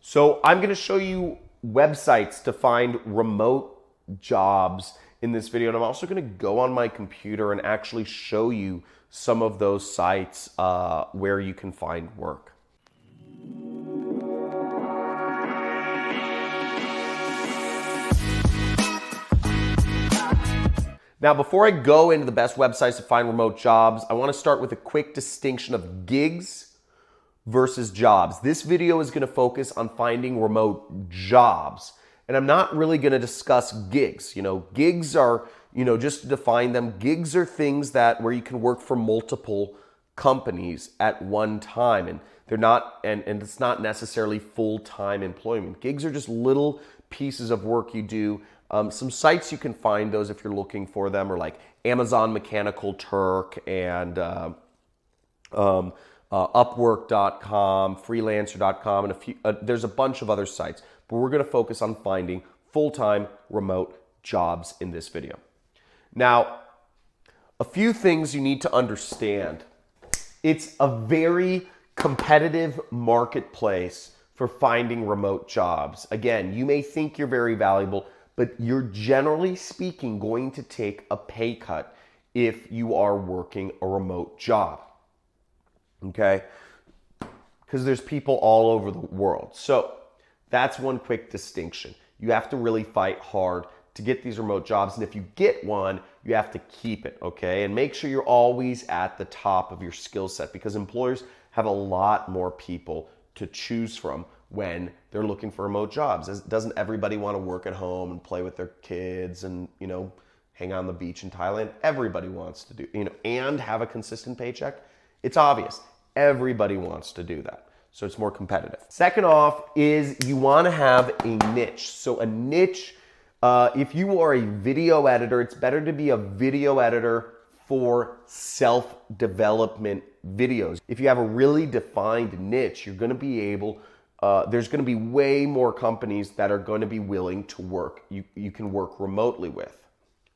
So I'm going to show you websites to find remote jobs in this video, and I'm also going to go on my computer and actually show you some of those sites where you can find work. Now, before I go into the best websites to find remote jobs, I want to start with a quick distinction of gigs versus jobs. This video is going to focus on finding remote jobs. And I'm not really going to discuss gigs. Gigs are, just to define them, gigs are things where you can work for multiple companies at one time. And they're not, and it's not necessarily full-time employment. Gigs are just little pieces of work you do. Some sites you can find those if you're looking for them are like Amazon Mechanical Turk and Upwork.com, Freelancer.com, and there's a bunch of other sites. But we're going to focus on finding full-time remote jobs in this video. Now, a few things you need to understand. It's a very competitive marketplace for finding remote jobs. Again, you may think you're very valuable, but you're generally speaking going to take a pay cut if you are working a remote job. Okay? Because there's people all over the world. So that's one quick distinction. You have to really fight hard to get these remote jobs. And if you get one, you have to keep it, okay? And make sure you're always at the top of your skill set because employers have a lot more people to choose from when they're looking for remote jobs. Doesn't everybody want to work at home and play with their kids and, hang out on the beach in Thailand? Everybody wants to do, and have a consistent paycheck. It's obvious. Everybody wants to do that. So it's more competitive. Second off is you want to have a niche. So a niche, if you are a video editor, it's better to be a video editor for self-development videos. If you have a really defined niche, you're going to be able, there's going to be way more companies that are going to be willing to work. You can work remotely with.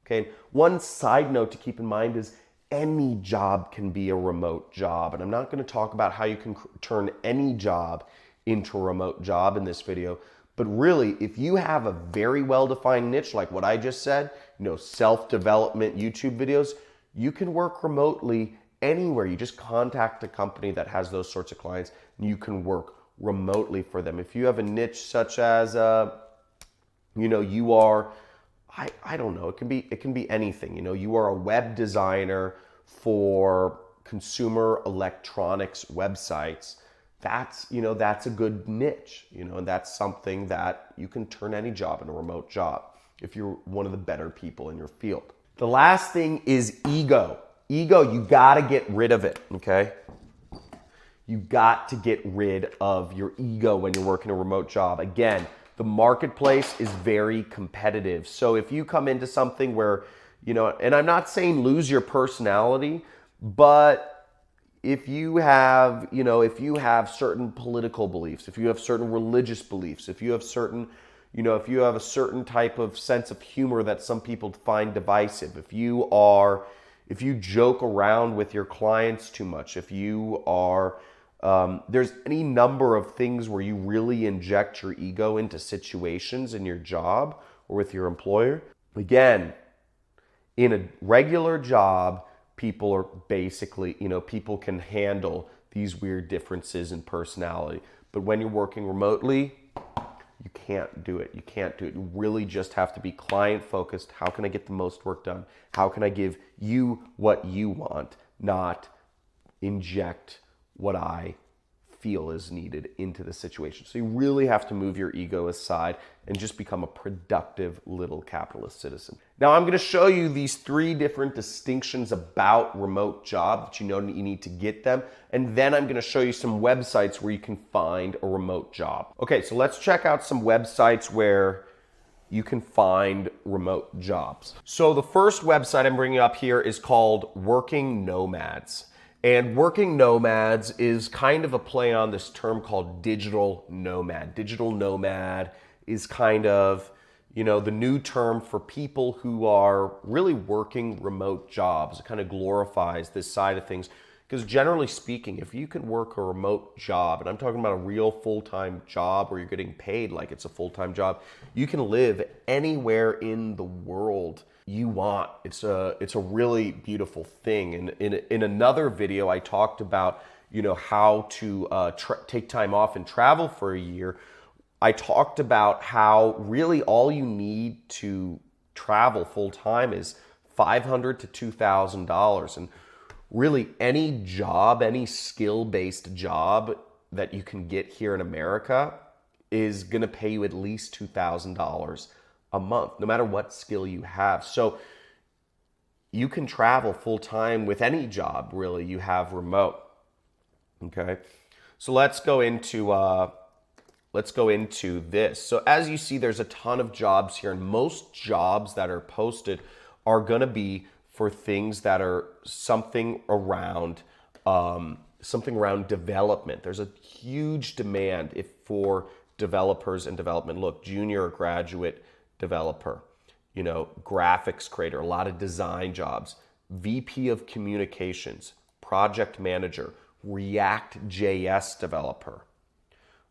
Okay. One side note to keep in mind is any job can be a remote job. And I'm not going to talk about how you can turn any job into a remote job in this video. But really, if you have a very well-defined niche, like what I just said, self-development YouTube videos, you can work remotely anywhere. You just contact a company that has those sorts of clients and you can work remotely for them. If you have a niche such as, you are, I don't know, it can be anything. You are a web designer for consumer electronics websites. That's a good niche, and that's something that you can turn any job into a remote job if you're one of the better people in your field. The last thing is ego. Ego, you got to get rid of it, okay? You got to get rid of your ego when you're working a remote job. Again, the marketplace is very competitive. So if you come into something where, and I'm not saying lose your personality, but if you have certain political beliefs, if you have certain religious beliefs, if you have certain, if you have a certain type of sense of humor that some people find divisive, if you joke around with your clients too much, if you are, there's any number of things where you really inject your ego into situations in your job or with your employer. Again, in a regular job, people are basically, people can handle these weird differences in personality. But when you're working remotely, you can't do it. You can't do it. You really just have to be client focused. How can I get the most work done? How can I give you what you want, not inject what I feel is needed into the situation. So you really have to move your ego aside and just become a productive little capitalist citizen. Now I'm going to show you these 3 different distinctions about remote jobs that you need to get them. And then I'm going to show you some websites where you can find a remote job. Okay, so let's check out some websites where you can find remote jobs. So the first website I'm bringing up here is called Working Nomads. And Working Nomads is kind of a play on this term called digital nomad. Digital nomad is kind of, the new term for people who are really working remote jobs. It kind of glorifies this side of things. Because generally speaking, if you can work a remote job, and I'm talking about a real full-time job where you're getting paid like it's a full-time job, you can live anywhere in the world you want. It's a really beautiful thing. And in another video, I talked about, you know, how to take time off and travel for a year. I talked about how really all you need to travel full-time is $500 to $2,000. And really any job, any skill-based job that you can get here in America is going to pay you at least $2,000 a month, no matter what skill you have. So you can travel full-time with any job, really, you have remote. Okay, so let's go into this. So as you see, there's a ton of jobs here, and most jobs that are posted are going to be for things that are something around development. There's a huge demand for developers and development. Look, junior or graduate developer, you know, graphics creator, a lot of design jobs, VP of communications, project manager, React.js developer,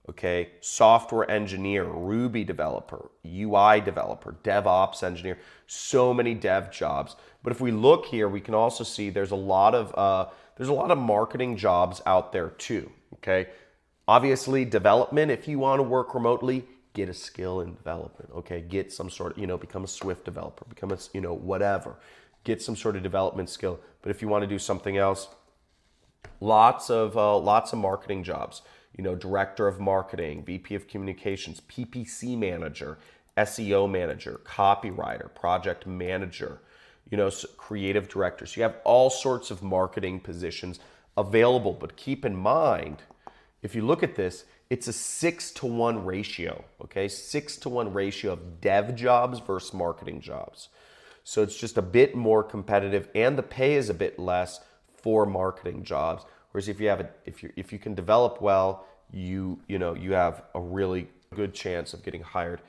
okay, software engineer, Ruby developer, UI developer, DevOps engineer, so many dev jobs. But if we look here, we can also see there's a lot of marketing jobs out there too, okay? Obviously, development, if you want to work remotely, get a skill in development, okay? Get some sort of, you know, become a Swift developer, become a, you know, whatever. Get some sort of development skill. But if you want to do something else, lots of marketing jobs. You know, director of marketing, VP of communications, PPC manager, SEO manager, copywriter, project manager, you know, creative director. So you have all sorts of marketing positions available. But keep in mind, if you look at this, it's a 6-to-1 ratio, okay? 6-to-1 ratio of dev jobs versus marketing jobs. So it's just a bit more competitive, and the pay is a bit less for marketing jobs. Whereas if you can develop well, you have a really good chance of getting hired.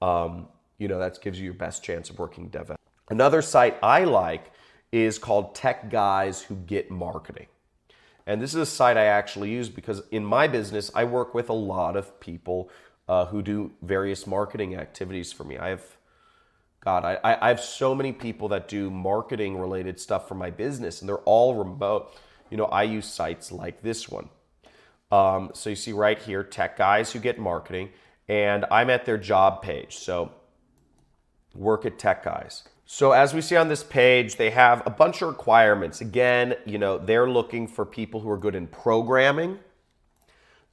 You know, that gives you your best chance of working dev. Another site I like is called Tech Guys Who Get Marketing. And this is a site I actually use because in my business, I work with a lot of people who do various marketing activities for me. I have so many people that do marketing related stuff for my business, and they're all remote. You know, I use sites like this one. So you see right here, Tech Guys Who Get Marketing, and I'm at their job page. So work at Tech Guys. So as we see on this page, they have a bunch of requirements. Again, you know, they're looking for people who are good in programming.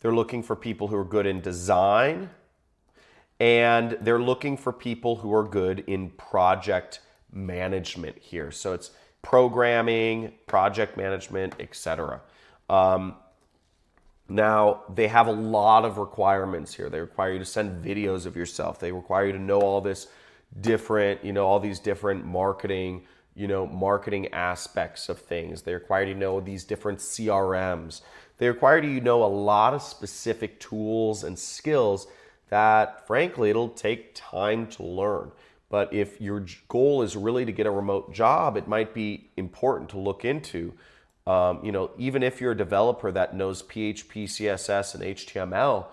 They're looking for people who are good in design. And they're looking for people who are good in project management here. So it's programming, project management, etc. Now, they have a lot of requirements here. They require you to send videos of yourself. They require you to know all this different, you know, all these different marketing aspects of things. They require you to know these different CRMs. They require you to know a lot of specific tools and skills that, frankly, it'll take time to learn. But if your goal is really to get a remote job, it might be important to look into, you know, even if you're a developer that knows PHP, CSS, and HTML,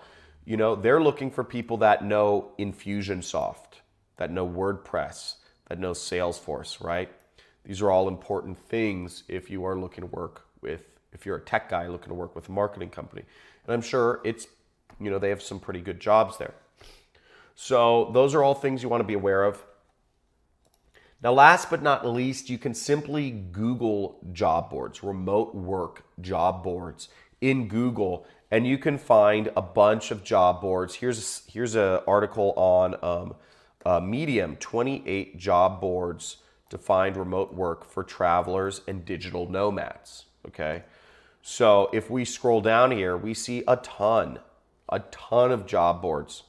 you know, they're looking for people that know Infusionsoft, that know WordPress, that know Salesforce, right? These are all important things if you are looking to work with, if you're a tech guy looking to work with a marketing company. And I'm sure it's, you know, they have some pretty good jobs there. So those are all things you want to be aware of. Now, last but not least, you can simply Google job boards, remote work job boards in Google, and you can find a bunch of job boards. Here's an article on Medium, 28 job boards to find remote work for travelers and digital nomads, okay? So if we scroll down here, we see a ton of job boards.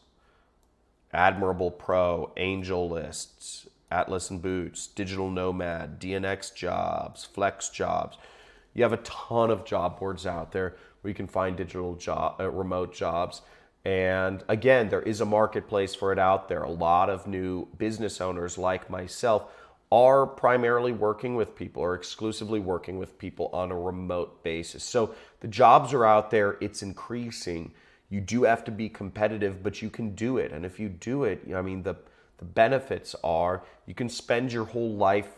Admirable Pro, Angel Lists, Atlas and Boots, Digital Nomad, DNX Jobs, Flex Jobs. You have a ton of job boards out there where you can find remote jobs. And again, there is a marketplace for it out there. A lot of new business owners like myself are primarily working with people or exclusively working with people on a remote basis. So the jobs are out there, it's increasing. You do have to be competitive, but you can do it. And if you do it, I mean, the benefits are you can spend your whole life,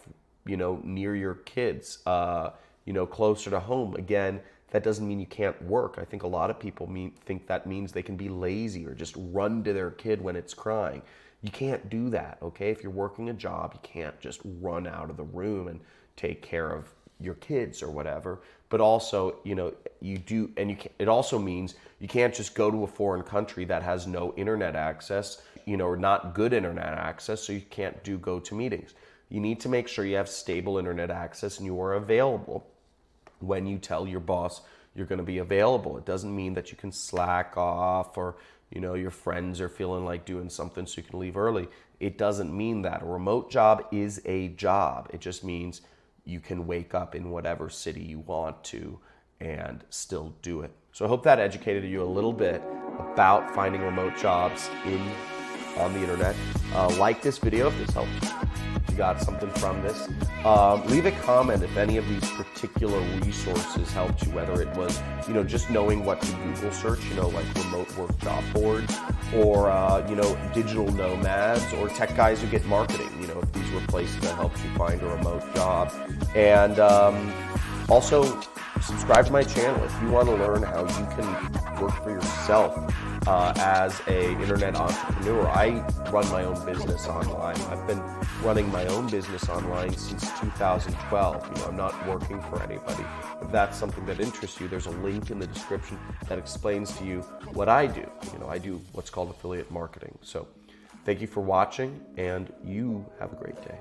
near your kids, closer to home. Again, that doesn't mean you can't work. I think a lot of people think that means they can be lazy or just run to their kid when it's crying. You can't do that, okay? If you're working a job, you can't just run out of the room and take care of your kids or whatever. But also, you do, and it also means you can't just go to a foreign country that has no internet access, or not good internet access, so you can't do GoToMeetings. You need to make sure you have stable internet access and you are available when you tell your boss you're going to be available. It doesn't mean that you can slack off or, your friends are feeling like doing something so you can leave early. It doesn't mean that. A remote job is a job. It just means you can wake up in whatever city you want to and still do it. So I hope that educated you a little bit about finding remote jobs on the internet. Like this video if this helped. If you got something from this. Leave a comment if any of these particular resources helped you, whether it was, just knowing what to Google search, like remote work job boards, or, digital nomads, or tech guys who get marketing, if these were places that helped you find a remote job. And also, subscribe to my channel if you want to learn how you can work for yourself as an internet entrepreneur. I run my own business online. I've been running my own business online since 2012. I'm not working for anybody. If that's something that interests you, there's a link in the description that explains to you what I do. I do what's called affiliate marketing. So thank you for watching, and you have a great day.